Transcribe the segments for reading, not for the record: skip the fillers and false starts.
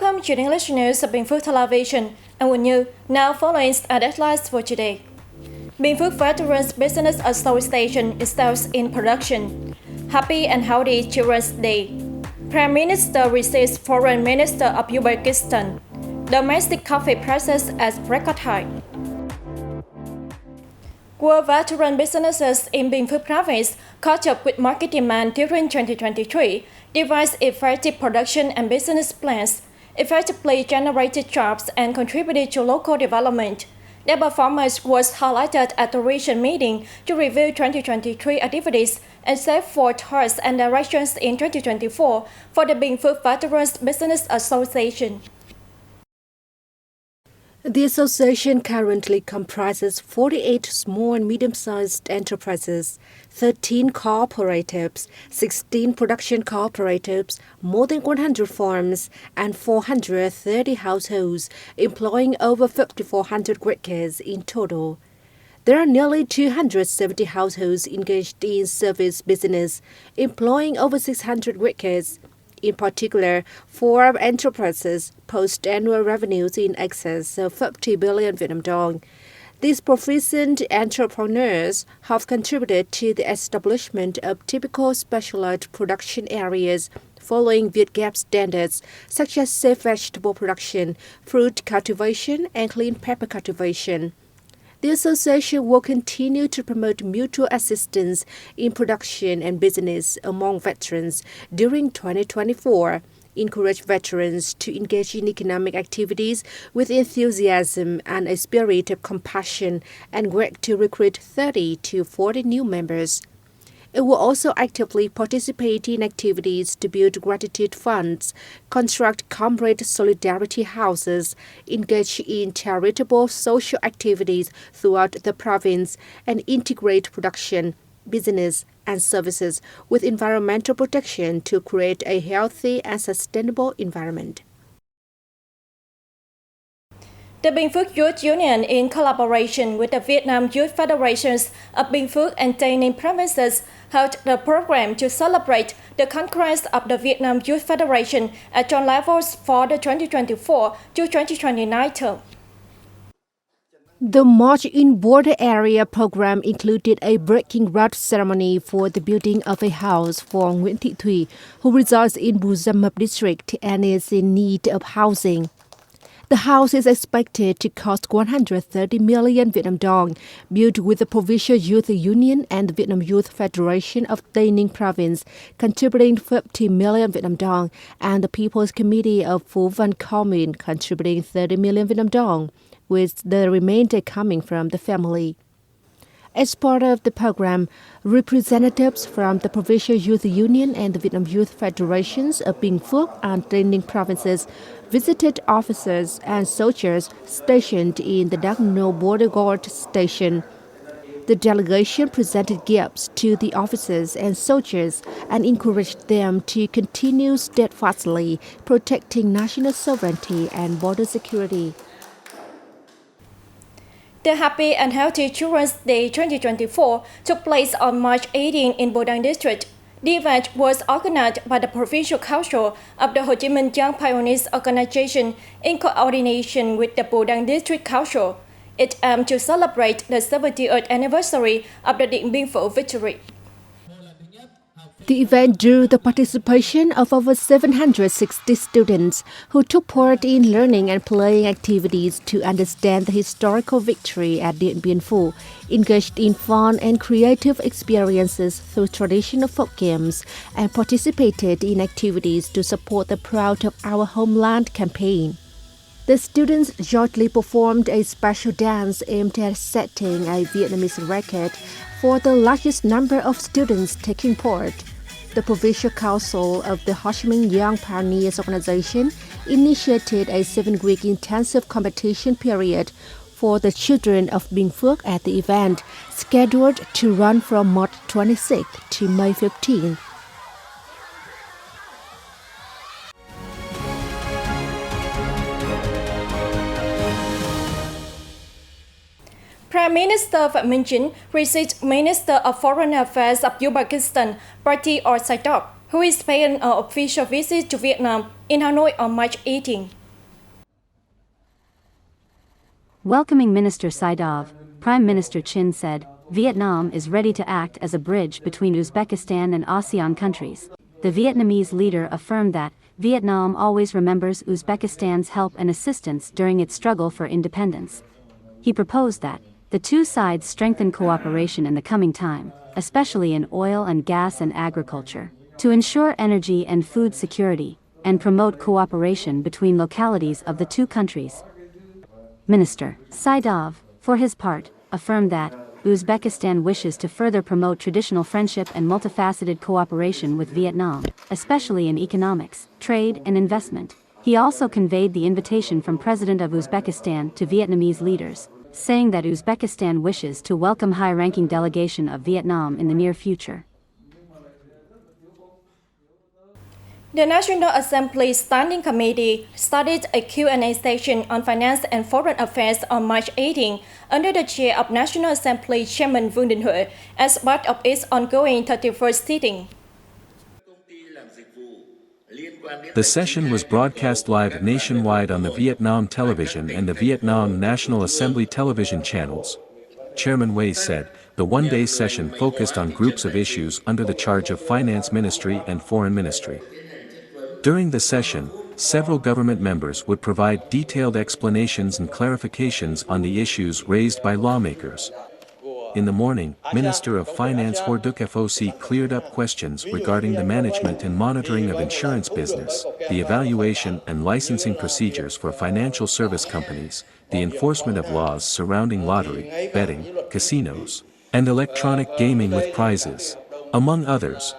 Welcome to the English news of Bình Phước Television. I'm with you. Now following are deadlines for today. Bình Phước Veterans Business Association is still in production. Happy and Healthy Children's Day. Prime Minister receives Foreign Minister of Uzbekistan. Domestic coffee prices at record high. World veteran businesses in Bình Phước province caught up with market demand during 2023, devised effective production and business plans, effectively generated jobs and contributed to local development. Their performance was highlighted at the region meeting to review 2023 activities and set forth course and directions in 2024 for the Bình Phước Veterans Business Association. The association currently comprises 48 small and medium-sized enterprises, 13 cooperatives, 16 production cooperatives, more than 100 farms, and 430 households, employing over 5,400 workers in total. There are nearly 270 households engaged in service business, employing over 600 workers. In particular, 4 enterprises post annual revenues in excess of 50 billion Vietnam dong. These proficient entrepreneurs have contributed to the establishment of typical specialized production areas following Vietgap standards, such as safe vegetable production, fruit cultivation, and clean pepper cultivation. The association will continue to promote mutual assistance in production and business among veterans during 2024, encourage veterans to engage in economic activities with enthusiasm and a spirit of compassion, and work to recruit 30 to 40 new members. It will also actively participate in activities to build gratitude funds, construct comrade solidarity houses, engage in charitable social activities throughout the province, and integrate production, business, and services with environmental protection to create a healthy and sustainable environment. The Bình Phước Youth Union, in collaboration with the Vietnam Youth Federations of Bình Phước and Tây Ninh provinces, held the program to celebrate the conquest of the Vietnam Youth Federation at all levels for the 2024 to 2029 term. The March in Border Area program included a breaking ground ceremony for the building of a house for Nguyễn Thị Thủy, who resides in Bù Gia Mập district and is in need of housing. The house is expected to cost 130 million Vietnam dong, built with the Provincial Youth Union and the Vietnam Youth Federation of Tây Ninh Province, contributing 50 million Vietnam dong, and the People's Committee of Phú Văn Commune contributing 30 million Vietnam dong, with the remainder coming from the family. As part of the program, representatives from the Provincial Youth Union and the Vietnam Youth Federations of Bình Phước and Tây Ninh provinces visited officers and soldiers stationed in the Đăng border guard station. The delegation presented gifts to the officers and soldiers and encouraged them to continue steadfastly protecting national sovereignty and border security. The Happy and Healthy Children's Day 2024 took place on March 18 in Bù Đăng District. The event was organized by the Provincial Council of the Ho Chi Minh Young Pioneers Organization in coordination with the Bù Đăng District Council. It aimed to celebrate the 70th anniversary of the Điện Biên Phủ victory. The event drew the participation of over 760 students who took part in learning and playing activities to understand the historical victory at Điện Biên Phủ, engaged in fun and creative experiences through traditional folk games, and participated in activities to support the Proud of Our Homeland campaign. The students jointly performed a special dance aimed at setting a Vietnamese record for the largest number of students taking part. The Provincial Council of the Ho Chi Minh Young Pioneers Organization initiated a 7-week intensive competition period for the children of Bình Phước at the event, scheduled to run from March 26 to May 15. Prime Minister Phạm Minh Chính received Minister of Foreign Affairs of Uzbekistan, Party Orsaydov, who is paying an official visit to Vietnam in Hanoi on March 18. Welcoming Minister Saidov, Prime Minister Chin said, Vietnam is ready to act as a bridge between Uzbekistan and ASEAN countries. The Vietnamese leader affirmed that Vietnam always remembers Uzbekistan's help and assistance during its struggle for independence. He proposed that the two sides strengthen cooperation in the coming time, especially in oil and gas and agriculture, to ensure energy and food security, and promote cooperation between localities of the two countries. Minister Saidov, for his part, affirmed that Uzbekistan wishes to further promote traditional friendship and multifaceted cooperation with Vietnam, especially in economics, trade, and investment. He also conveyed the invitation from President of Uzbekistan to Vietnamese leaders, saying that Uzbekistan wishes to welcome high-ranking delegation of Vietnam in the near future. The National Assembly Standing Committee started a Q&A session on finance and foreign affairs on March 18 under the chair of National Assembly Chairman Vương Đình Huệ as part of its ongoing 31st sitting. The session was broadcast live nationwide on the Vietnam Television and the Vietnam National Assembly television channels. Chairman Huệ said, the one-day session focused on groups of issues under the charge of Finance Ministry and Foreign Ministry. During the session, several government members would provide detailed explanations and clarifications on the issues raised by lawmakers. In the morning, Minister of Finance Ho Duc Foc cleared up questions regarding the management and monitoring of insurance business, the evaluation and licensing procedures for financial service companies, the enforcement of laws surrounding lottery, betting, casinos, and electronic gaming with prizes, among others.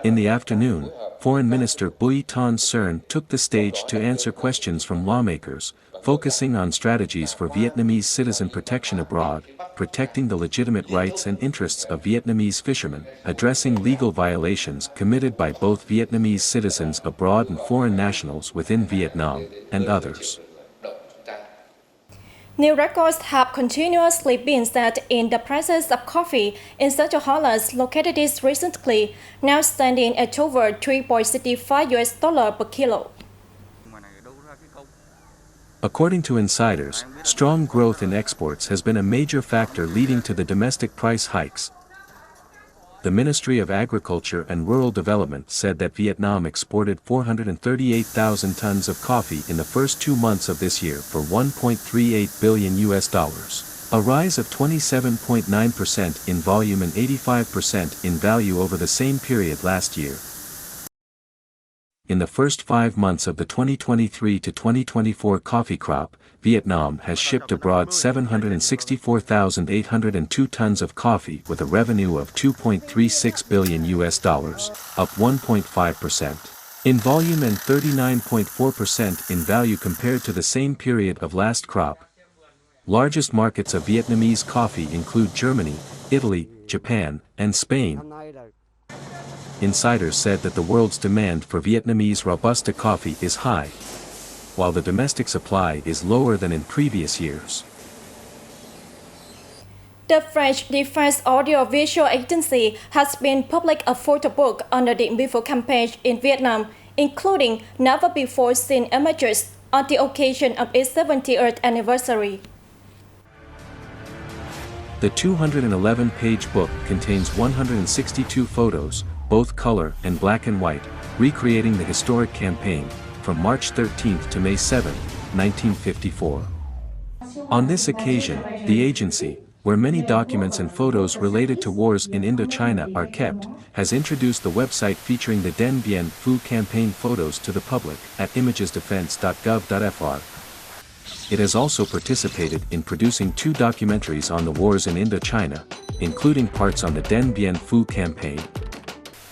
In the afternoon, Foreign Minister Bui Ton Cern took the stage to answer questions from lawmakers, focusing on strategies for Vietnamese citizen protection abroad, protecting the legitimate rights and interests of Vietnamese fishermen, addressing legal violations committed by both Vietnamese citizens abroad and foreign nationals within Vietnam, and others. New records have continuously been set in the prices of coffee in Central Holland located recently, now standing at over $3.65 per kilo. According to insiders, strong growth in exports has been a major factor leading to the domestic price hikes. The Ministry of Agriculture and Rural Development said that Vietnam exported 438,000 tons of coffee in the first 2 months of this year for $1.38 billion, a rise of 27.9% in volume and 85% in value over the same period last year. In the first 5 months of the 2023 to 2024 coffee crop, Vietnam has shipped abroad 764,802 tons of coffee with a revenue of $2.36 billion, up 1.5% in volume and 39.4% in value compared to the same period of last crop. Largest markets of Vietnamese coffee include Germany, Italy, Japan, and Spain. Insiders said that the world's demand for Vietnamese Robusta coffee is high, while the domestic supply is lower than in previous years. The French Defense Audiovisual Agency has been published a photo book under the Before campaign in Vietnam, including never-before-seen images on the occasion of its 70th anniversary. The 211-page book contains 162 photos, both color and black and white, recreating the historic campaign, from March 13 to May 7, 1954. On this occasion, the agency, where many documents and photos related to wars in Indochina are kept, has introduced the website featuring the Dien Bien Phu campaign photos to the public at imagesdefense.gov.fr. It has also participated in producing 2 documentaries on the wars in Indochina, including parts on the Dien Bien Phu campaign.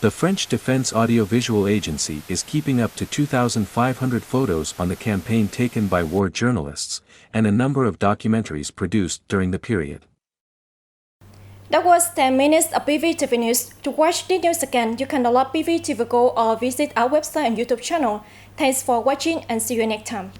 The French Defense Audiovisual Agency is keeping up to 2,500 photos on the campaign taken by war journalists, and a number of documentaries produced during the period. That was 10 minutes of BPTV News. To watch the news again, you can download BPTV Go or visit our website and YouTube channel. Thanks for watching and see you next time.